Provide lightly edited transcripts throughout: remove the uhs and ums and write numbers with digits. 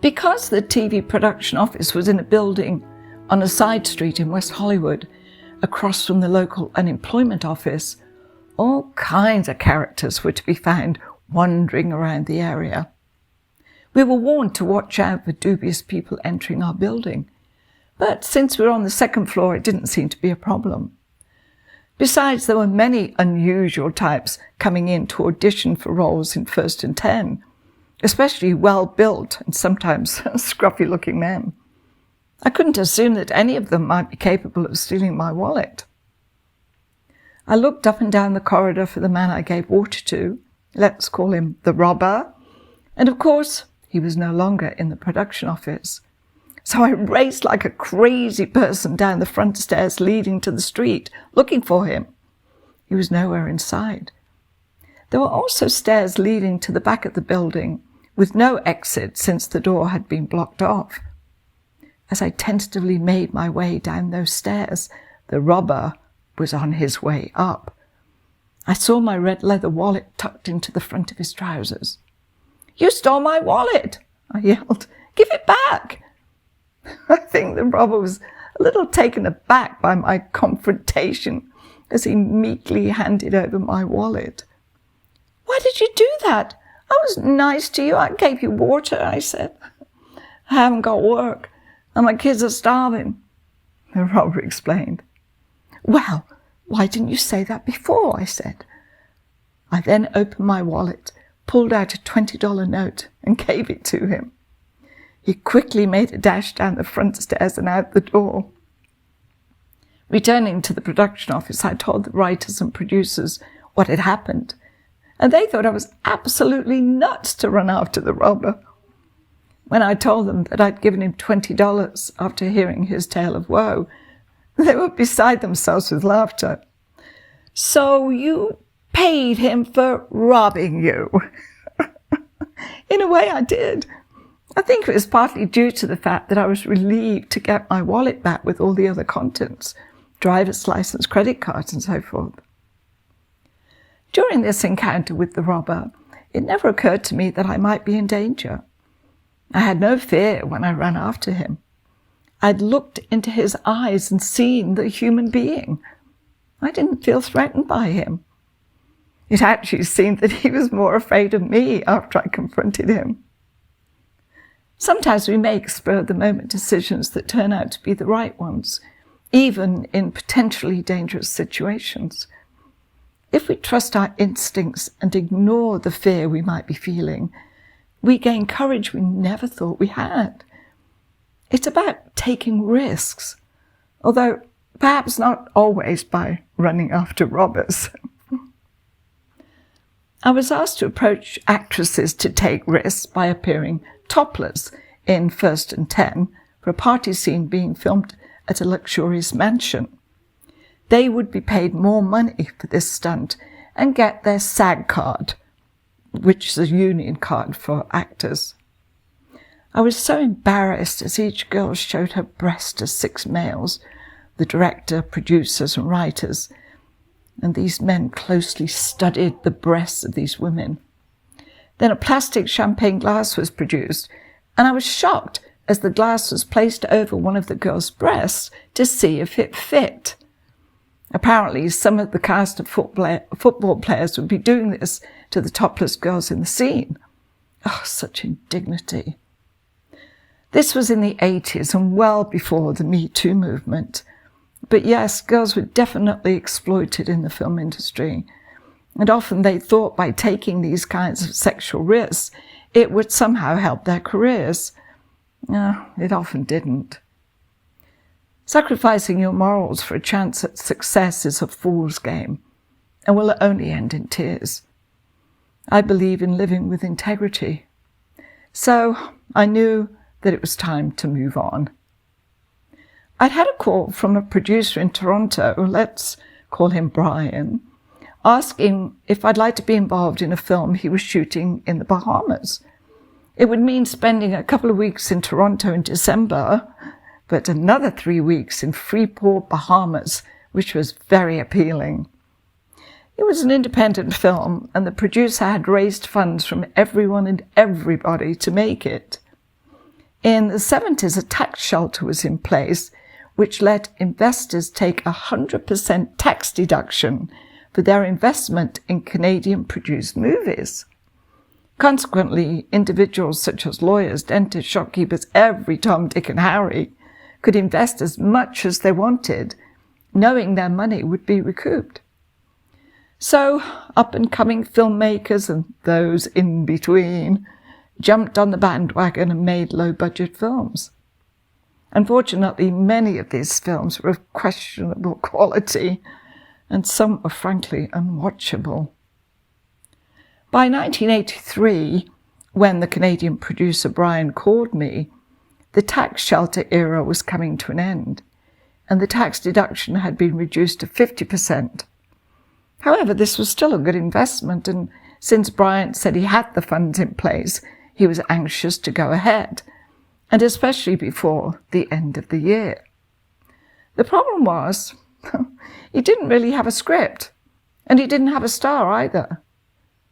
Because the TV production office was in a building on a side street in West Hollywood, across from the local unemployment office, all kinds of characters were to be found wandering around the area. We were warned to watch out for dubious people entering our building, but since we were on the second floor, it didn't seem to be a problem. Besides, there were many unusual types coming in to audition for roles in First and 10, especially well-built and sometimes scruffy-looking men. I couldn't assume that any of them might be capable of stealing my wallet. I looked up and down the corridor for the man I gave water to, let's call him the robber, and of course, he was no longer in the production office. So I raced like a crazy person down the front stairs leading to the street, looking for him. He was nowhere in sight. There were also stairs leading to the back of the building, with no exit since the door had been blocked off. As I tentatively made my way down those stairs, the robber was on his way up. I saw my red leather wallet tucked into the front of his trousers. "You stole my wallet!" I yelled. "Give it back!" I think the robber was a little taken aback by my confrontation as he meekly handed over my wallet. "Why did you do that? I was nice to you. I gave you water," I said. "I haven't got work, and my kids are starving," the robber explained. "Well, why didn't you say that before?" I said. I then opened my wallet, pulled out a $20 note, and gave it to him. He quickly made a dash down the front stairs and out the door. Returning to the production office, I told the writers and producers what had happened, and they thought I was absolutely nuts to run after the robber. When I told them that I'd given him $20 after hearing his tale of woe, they were beside themselves with laughter. "So you paid him for robbing you?" In a way, I did. I think it was partly due to the fact that I was relieved to get my wallet back with all the other contents, driver's license, credit cards, and so forth. During this encounter with the robber, it never occurred to me that I might be in danger. I had no fear when I ran after him. I'd looked into his eyes and seen the human being. I didn't feel threatened by him. It actually seemed that he was more afraid of me after I confronted him. Sometimes we make spur-of-the-moment decisions that turn out to be the right ones, even in potentially dangerous situations. If we trust our instincts and ignore the fear we might be feeling, we gain courage we never thought we had. It's about taking risks, although perhaps not always by running after robbers. I was asked to approach actresses to take risks by appearing topless in First and 10 for a party scene being filmed at a luxurious mansion. They would be paid more money for this stunt and get their SAG card, which is a union card for actors. I was so embarrassed as each girl showed her breast to 6 males, the director, producers and writers, and these men closely studied the breasts of these women. Then a plastic champagne glass was produced, and I was shocked as the glass was placed over one of the girls' breasts to see if it fit. Apparently, some of the cast of football players would be doing this to the topless girls in the scene. Oh, such indignity. This was in the 80s and well before the Me Too movement. But yes, girls were definitely exploited in the film industry. And often they thought by taking these kinds of sexual risks, it would somehow help their careers. It often didn't. Sacrificing your morals for a chance at success is a fool's game and will only end in tears. I believe in living with integrity. So I knew that it was time to move on. I'd had a call from a producer in Toronto, let's call him Brian, asking if I'd like to be involved in a film he was shooting in the Bahamas. It would mean spending a couple of weeks in Toronto in December, but another 3 weeks in Freeport, Bahamas, which was very appealing. It was an independent film, and the producer had raised funds from everyone and everybody to make it. In the 70s, a tax shelter was in place which let investors take 100% tax deduction for their investment in Canadian-produced movies. Consequently, individuals such as lawyers, dentists, shopkeepers, every Tom, Dick and Harry could invest as much as they wanted, knowing their money would be recouped. So, up-and-coming filmmakers and those in between jumped on the bandwagon and made low-budget films. Unfortunately, many of these films were of questionable quality, and some were frankly unwatchable. By 1983, when the Canadian producer Brian called me, the tax shelter era was coming to an end, and the tax deduction had been reduced to 50%. However, this was still a good investment, and since Brian said he had the funds in place, he was anxious to go ahead, and especially before the end of the year. The problem was, he didn't really have a script, and he didn't have a star either,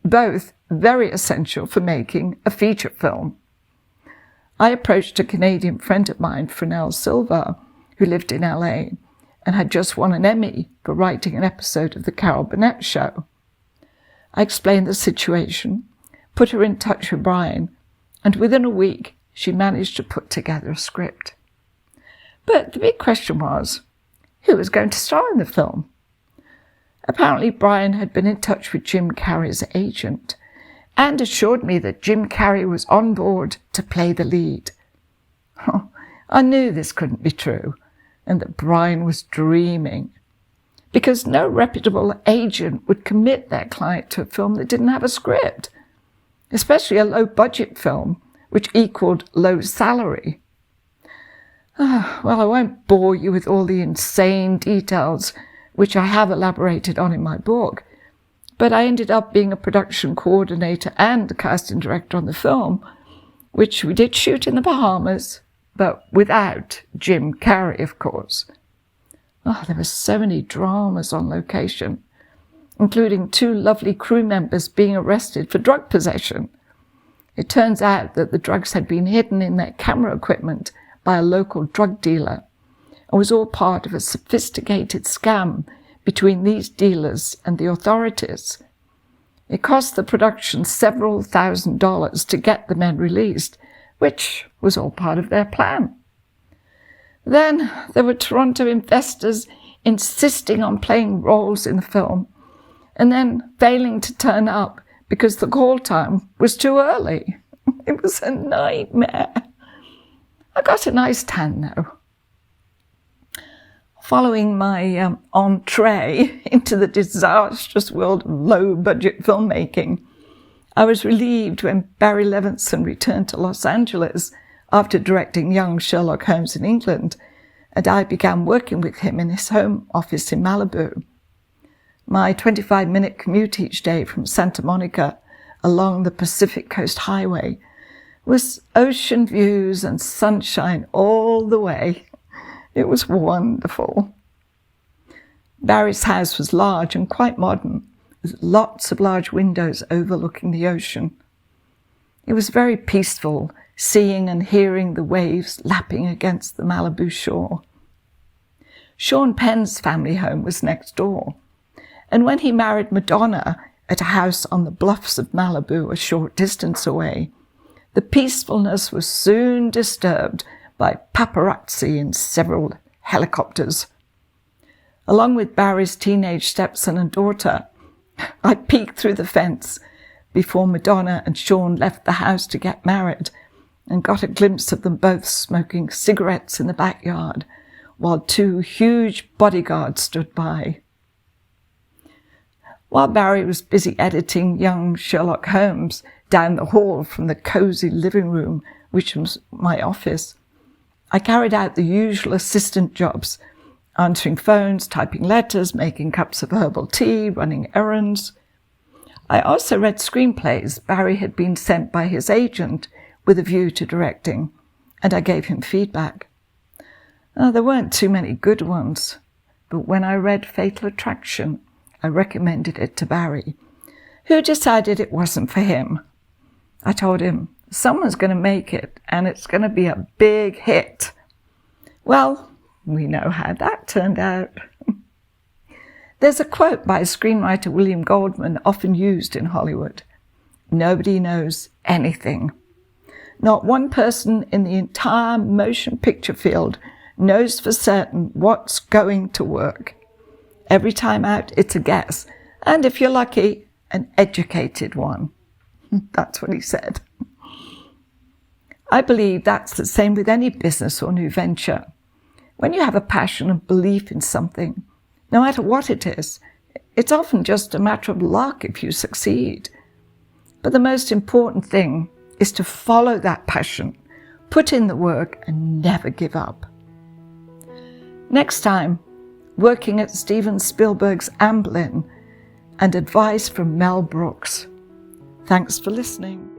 both very essential for making a feature film. I approached a Canadian friend of mine, Fresnel Silva, who lived in LA, and had just won an Emmy for writing an episode of The Carol Burnett Show. I explained the situation, put her in touch with Brian, and within a week she managed to put together a script. But the big question was, who was going to star in the film? Apparently Brian had been in touch with Jim Carrey's agent and assured me that Jim Carrey was on board to play the lead. I knew this couldn't be true, and that Brian was dreaming, because no reputable agent would commit their client to a film that didn't have a script, especially a low-budget film, which equaled low salary. Well, I won't bore you with all the insane details which I have elaborated on in my book, but I ended up being a production coordinator and a casting director on the film, which we did shoot in the Bahamas, but without Jim Carrey, of course. There were so many dramas on location, including 2 lovely crew members being arrested for drug possession. It turns out that the drugs had been hidden in their camera equipment by a local drug dealer, and was all part of a sophisticated scam between these dealers and the authorities. It cost the production several $1,000s to get the men released, which was all part of their plan. Then there were Toronto investors insisting on playing roles in the film, and then failing to turn up because the call time was too early. It was a nightmare. I got a nice tan, though. Following my entree into the disastrous world of low-budget filmmaking, I was relieved when Barry Levinson returned to Los Angeles after directing young Sherlock Holmes in England, and I began working with him in his home office in Malibu. My 25-minute commute each day from Santa Monica along the Pacific Coast Highway was ocean views and sunshine all the way. It was wonderful. Barry's house was large and quite modern, with lots of large windows overlooking the ocean. It was very peaceful, seeing and hearing the waves lapping against the Malibu shore. Sean Penn's family home was next door, and when he married Madonna at a house on the bluffs of Malibu a short distance away, the peacefulness was soon disturbed by paparazzi in several helicopters. Along with Barry's teenage stepson and daughter, I peeked through the fence before Madonna and Sean left the house to get married, and got a glimpse of them both smoking cigarettes in the backyard, while 2 huge bodyguards stood by. While Barry was busy editing young Sherlock Holmes down the hall from the cosy living room, which was my office, I carried out the usual assistant jobs, answering phones, typing letters, making cups of herbal tea, running errands. I also read screenplays Barry had been sent by his agent with a view to directing, and I gave him feedback. There weren't too many good ones, but when I read Fatal Attraction, I recommended it to Barry, who decided it wasn't for him. I told him Someone's going to make it, and it's going to be a big hit. Well, we know how that turned out. There's a quote by screenwriter William Goldman often used in Hollywood. Nobody knows anything. Not one person in the entire motion picture field knows for certain what's going to work. Every time out, it's a guess. And if you're lucky, an educated one. That's what he said. I believe that's the same with any business or new venture. When you have a passion and belief in something, no matter what it is, it's often just a matter of luck if you succeed. But the most important thing is to follow that passion, put in the work, and never give up. Next time, working at Steven Spielberg's Amblin, and advice from Mel Brooks. Thanks for listening.